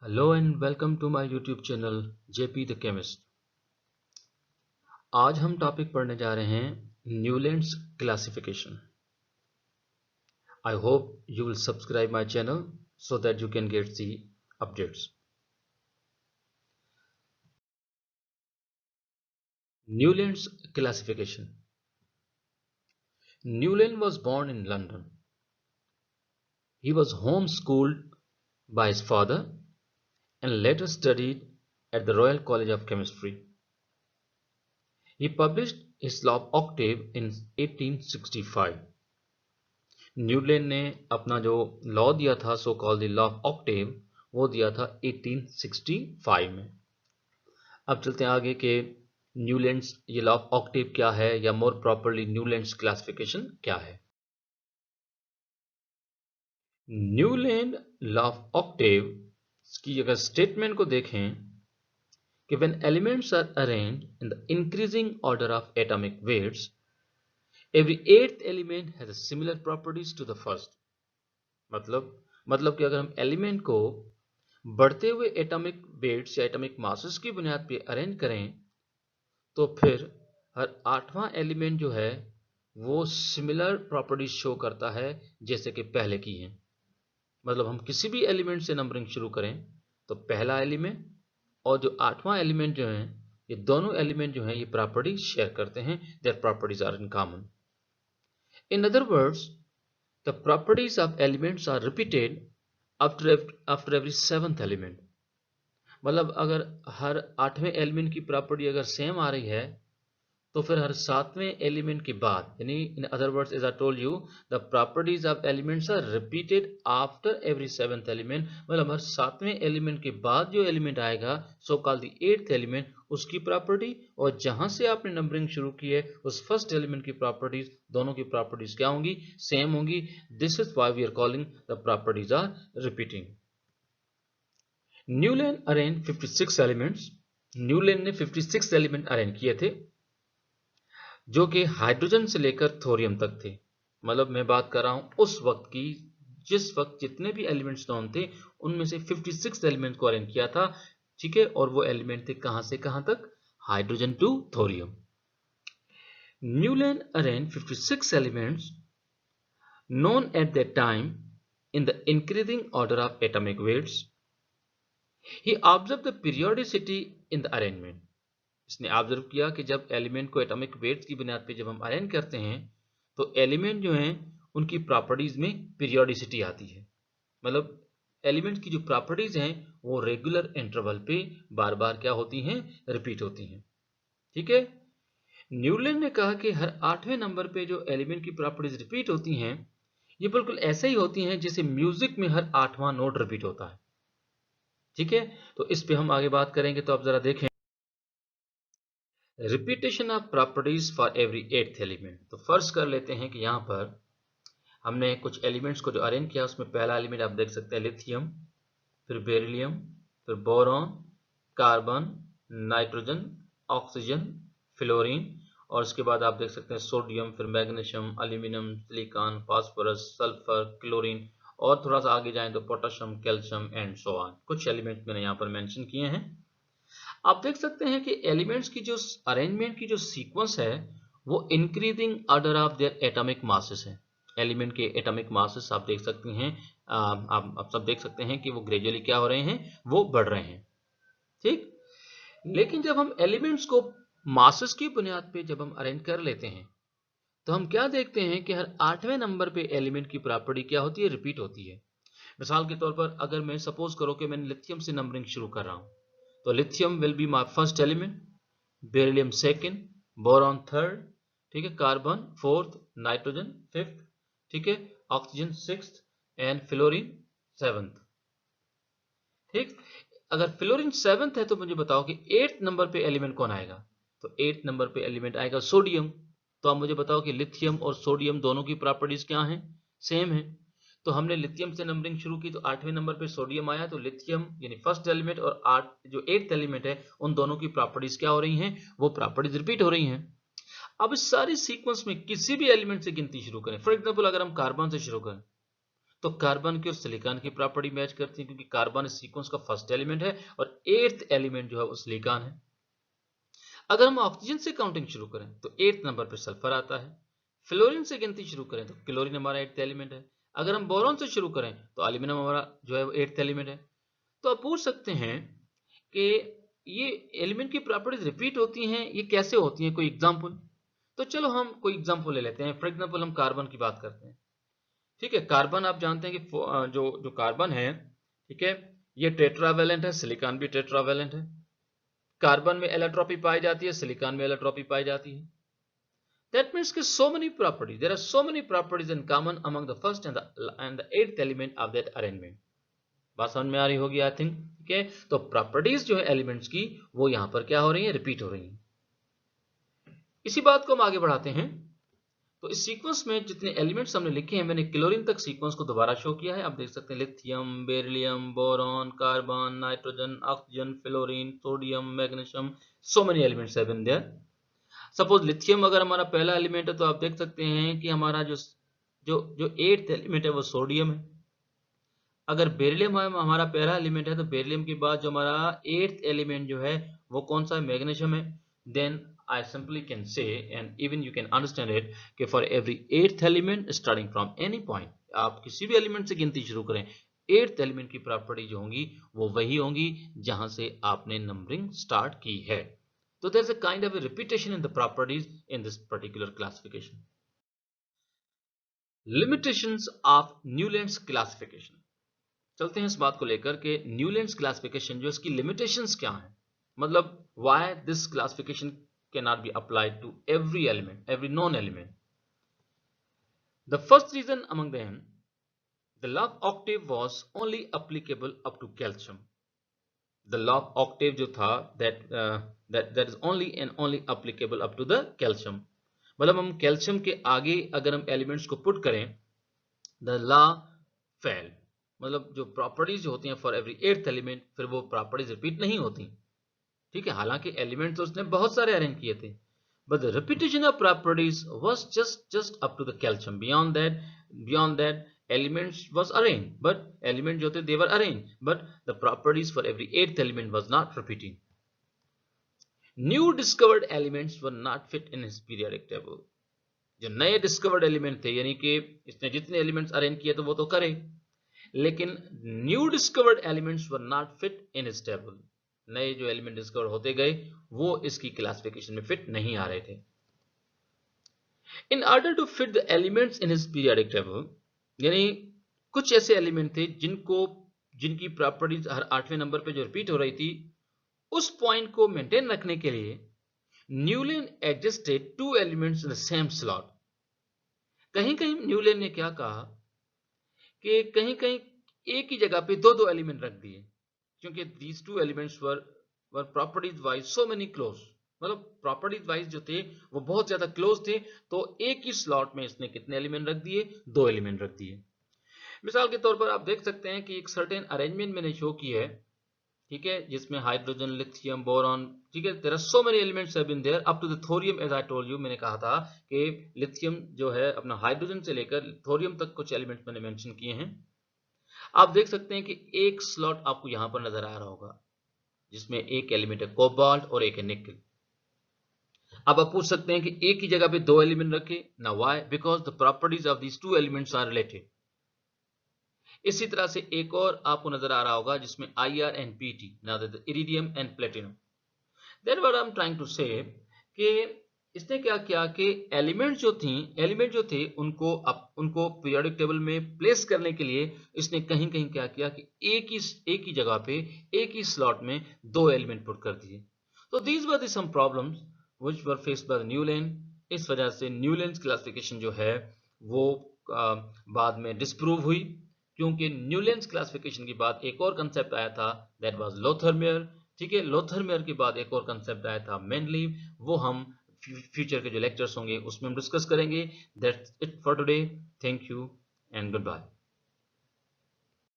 Hello and welcome to my YouTube channel JP the chemist. आज हम topic पढ़ने जा रहे हैं Newlands classification. I hope you will subscribe my channel so that you can get the updates. Newlands classification. Newland was born in London. He was homeschooled by his father and later studied at the Royal College of Chemistry. He published his law of octave in 1865. Newton ने अपना जो law दिया था सो called the law of Octave वो दिया था 1865 में। अब चलते हैं आगे कि न्यूलैंड्स ये लॉ ऑफ ऑक्टेव क्या है, या मोर प्रॉपरली न्यूलैंड्स क्लासिफिकेशन क्या है। न्यूलैंड लॉ ऑफ ऑक्टेव की अगर स्टेटमेंट को देखें कि when elements are arranged in the increasing order of atomic weights, every eighth element has a similar properties to the first। मतलब कि अगर हम एलिमेंट को बढ़ते हुए एटॉमिक वेट्स या एटॉमिक मासेस की बुनियाद पे अरेंज करें तो फिर हर आठवां एलिमेंट जो है वो सिमिलर प्रॉपर्टीज शो करता है जैसे कि पहले की हैं। मतलब हम किसी भी एलिमेंट से नंबरिंग शुरू करें तो पहला एलिमेंट और जो आठवां एलिमेंट जो है ये दोनों एलिमेंट जो हैं ये प्रॉपर्टीज शेयर करते हैं। Their properties are in common. In other words, the properties of elements are repeated after every seventh element। मतलब अगर हर आठवें एलिमेंट की प्रॉपर्टी अगर सेम आ रही है तो फिर हर सातवें एलिमेंट के बाद, यानी in other words as I told you, the properties of elements are repeated after every seventh element. मतलब हर सातवें एलिमेंट के बाद जो एलिमेंट आएगा so called the eighth element, उसकी प्रॉपर्टी और जहां से आपने नंबरिंग शुरू की है उस फर्स्ट एलिमेंट की प्रॉपर्टीज, दोनों की प्रॉपर्टीज क्या होंगी? सेम होंगी। This is why we are calling the properties are repeating. Newland arrange 56 elements. Newland ने 56 एलिमेंट अरेंज किए थे जो कि हाइड्रोजन से लेकर थोरियम तक थे। मतलब मैं बात कर रहा हूं उस वक्त की जिस वक्त जितने भी एलिमेंट्स नॉन थे उनमें से 56 एलिमेंट को अरेंज किया था। ठीक है, और वो एलिमेंट थे कहां से कहां तक? Hydrogen to thorium. Newland arrange 56 elements known at that time in the increasing order of atomic weights. He observed the periodicity in the arrangement. इसने ऑब्जर्व किया कि जब एलिमेंट को एटॉमिक वेट्स की बुनियाद पे जब हम अरेंज करते हैं तो एलिमेंट जो हैं उनकी प्रॉपर्टीज में पीरियोडिसिटी आती है। मतलब एलिमेंट की जो प्रॉपर्टीज हैं वो रेगुलर इंटरवल पे बार बार क्या होती हैं? रिपीट होती हैं। ठीक है, न्यूलैंड ने कहा कि हर आठवें नंबर पे जो एलिमेंट की प्रॉपर्टीज रिपीट होती हैं ये बिल्कुल ऐसे ही होती हैं जैसे म्यूजिक में हर आठवां नोट रिपीट होता है। ठीक है, तो इस पे हम आगे बात करेंगे। तो आप जरा देखें, repetition of properties for every eighth element. तो फर्स्ट कर लेते हैं कि यहाँ पर हमने कुछ एलिमेंट्स को जो अरेंज किया उसमें पहला एलिमेंट आप देख सकते हैं लिथियम, फिर बेरिलियम, फिर boron, carbon, nitrogen, oxygen, fluorine, और उसके बाद आप देख सकते हैं सोडियम, फिर magnesium, aluminium, silicon, phosphorus, sulphur, chlorine, और थोड़ा सा आगे जाएं तो potassium, calcium and so on. कुछ एलिमेंट्स मैंने यहाँ पर मेंशन किए हैं। आप देख सकते हैं कि एलिमेंट्स की जो अरेंजमेंट की जो सीक्वेंस है वो increasing order of their atomic masses है। एलिमेंट के एटॉमिक मासेस आप देख सकते हैं, आप सब देख सकते हैं कि वो ग्रेजुअली क्या हो रहे हैं? वो बढ़ रहे हैं। ठीक, लेकिन जब हम एलिमेंट्स को मासेस की बुनियाद पे जब हम अरेंज कर लेते हैं तो हम क्या देखते हैं कि हर आठवें नंबर पे एलिमेंट की प्रॉपर्टी क्या होती है? रिपीट होती है। मिसाल के तौर पर अगर मैं सपोज करो कि मैंने लिथियम से नंबरिंग शुरू कर रहा हूं तो lithium will be my first element, beryllium second, boron third, ठीक है, कार्बन फोर्थ, नाइट्रोजन फिफ्थ, ठीक है, oxygen sixth and fluorine seventh. ठीक, अगर फ्लोरीन सेवंथ है तो मुझे बताओ कि एट्थ नंबर पे एलिमेंट कौन आएगा? तो एट्थ नंबर पे एलिमेंट आएगा सोडियम। तो आप मुझे बताओ कि लिथियम और सोडियम दोनों की प्रॉपर्टीज क्या हैं? सेम है। तो हमने लिथियम से नंबरिंग शुरू की तो आठवें नंबर पे सोडियम आया, तो लिथियम यानी फर्स्ट एलिमेंट और आठ जो एट्थ एलिमेंट है उन दोनों की प्रॉपर्टीज क्या हो रही हैं? वो प्रॉपर्टीज रिपीट हो रही हैं। अब इस सारी सीक्वेंस में किसी भी एलिमेंट से गिनती शुरू करें, फॉर एग्जाम्पल अगर हम कार्बन से शुरू करें तो कार्बन की और सिलिकॉन की प्रॉपर्टी मैच करती है, क्योंकि कार्बन इस सीक्वेंस का फर्स्ट एलिमेंट है और 8th एलिमेंट जो है वो सिलिकॉन है। अगर हम ऑक्सीजन से काउंटिंग शुरू करें तो 8th नंबर पर सल्फर आता है। फ्लोरीन से गिनती शुरू करें तो क्लोरीन हमारा 8th एलिमेंट है। अगर हम बोरॉन से शुरू करें तो एल्यूमिनियम हमारा जो है वो 8th एलिमेंट है। तो आप पूछ सकते हैं कि ये एलिमेंट की प्रॉपर्टीज रिपीट होती हैं, ये कैसे होती हैं, कोई एग्जांपल? तो चलो हम कोई एग्जांपल ले लेते हैं। फॉर एग्जांपल हम कार्बन की बात करते हैं। ठीक है, कार्बन आप जानते हैं कि जो जो कार्बन है, ठीक है, ये टेट्रावेलेंट है, सिलिकॉन भी टेट्रावेलेंट है। कार्बन में एलोट्रॉपी पाई जाती है, सिलिकॉन में एलोट्रॉपी पाई जाती है। That means कि so many properties, there are so many properties in common among the first and the 8th element of that arrangement. बात समझ में आ रही होगी आई थिंक। ठीक है, तो प्रॉपर्टीज जो है एलिमेंट्स की वो यहां पर क्या हो रही है, रिपीट हो रही है। इसी बात को हम आगे बढ़ाते हैं। तो इस सीक्वेंस में जितने एलिमेंट्स हमने लिखे हैं, मैंने क्लोरीन तक सीक्वेंस को दोबारा शो किया है। आप देख सकते हैं lithium, beryllium, boron, carbon, nitrogen, oxygen, fluorine, sodium, magnesium, so many elements have been there. Suppose lithium अगर हमारा पहला एलिमेंट है तो आप देख सकते हैं कि हमारा जो जो जो 8th एलिमेंट है वो सोडियम है। अगर बेरिलियम हमारा पहला एलिमेंट है तो बेरिलियम के बाद जो हमारा 8th एलिमेंट जो है वो कौन सा है, मैग्नीशियम है। Then I simply can say and even you can understand it कि for every 8th element starting from any point, आप किसी भी एलिमेंट से गिनती शुरू करें, 8th एलिमेंट की प्रॉपर्टी जो होंगी वो वही होंगी जहां से आपने नंबरिंग स्टार्ट की है। So there's a kind of a repetition in the properties in this particular classification. Limitations of Newland's classification. चलते हैं इस बात को लेकर के न्यूलैंड्स क्लासिफिकेशन जो इसकी लिमिटेशंस क्या हैं, मतलब why this classification cannot be applied to every element, every known element. The first reason among them, the law of octave was only applicable up to calcium. The law of octave जो था that is only and only applicable up to the calcium. मतलब हम calcium के आगे अगर हम elements को put करें, द लॉ फेल, मतलब जो प्रॉपर्टीज होती हैं फॉर एवरी 8th एलिमेंट, फिर वो प्रॉपर्टीज रिपीट नहीं होती। ठीक है, हालांकि एलिमेंट तो उसने बहुत सारे अरेंज किए थे, but the repetition of properties was just up to the calcium. Beyond that elements was arranged, but element जो थे they were arranged, but the properties for every 8th element was not repeating. New discovered elements were not fit in his periodic table. जो नए discovered element थे, यानी कि इसने जितने elements arrange किए तो वो तो करे, लेकिन new discovered elements were not fit in his table. नए जो एलिमेंट डिस्कवर होते गए वो इसकी क्लासिफिकेशन में फिट नहीं आ रहे थे। In order to fit the elements in his periodic table, यानी कुछ ऐसे एलिमेंट थे जिनकी प्रॉपर्टीज हर 8वें नंबर पे जो रिपीट हो रही थी, उस पॉइंट को मेंटेन रखने के लिए Newland adjusted 2 elements in the same slot. कहीं कहीं न्यूलैंड ने क्या कहा कि कहीं कहीं एक ही जगह पे दो एलिमेंट रख दिए, क्योंकि these 2 elements were properties wise so many close, मतलब प्रॉपर्टीज वाइज जो थे वो बहुत ज्यादा क्लोज थे, तो एक ही स्लॉट में इसने कितने एलिमेंट रख दिए, 2 एलिमेंट रख दिए। मिसाल के तौर पर आप देख सकते हैं कि एक सर्टेन अरेंजमेंट मैंने शो की है, ठीक है, जिसमें हाइड्रोजन, लिथियम, बोरॉन, ठीक है, there are so many elements have been there up to the thorium. As I told you, मैंने कहा था कि लिथियम जो है अपना हाइड्रोजन से लेकर थोरियम तक कुछ एलिमेंट्स मैंने मेंशन किए हैं। आप देख सकते हैं कि एक स्लॉट आपको यहां पर नजर आ रहा होगा जिसमें एक एलिमेंट है कोबाल्ट और एक है निकल। अब आप पूछ सकते हैं कि एक ही जगह पे 2 एलिमेंट रखे ना, why? Because the properties of these 2 elements are related. इसी तरह से एक और आपको नजर आ रहा होगा जिसमें IR एंड PT, ना the iridium and platinum. That what I am trying to say कि इसने क्या किया कि एलिमेंट जो थे उनको पीरियोडिक टेबल में प्लेस करने के लिए इसने कहीं कहीं क्या किया कि एक ही जगह पे एक ही स्लॉट में 2 एलिमेंट पुट कर दिए। तो these were some problems which were faced by Newland. इस वजह से न्यूलैंड्स क्लासिफिकेशन जो है वो बाद में डिस्प्रूव हुई, क्योंकि न्यूलैंड्स क्लासिफिकेशन के बाद एक और कंसेप्ट आया था, दैट वाज लोथरमेयर। ठीक है, लोथरमेयर के बाद एक और कंसेप्ट आया था मेंडलीव, वो हम फ्यूचर के जो लेक्चर्स होंगे उसमें हम डिस्कस करेंगे। That's it for today. Thank you and good bye.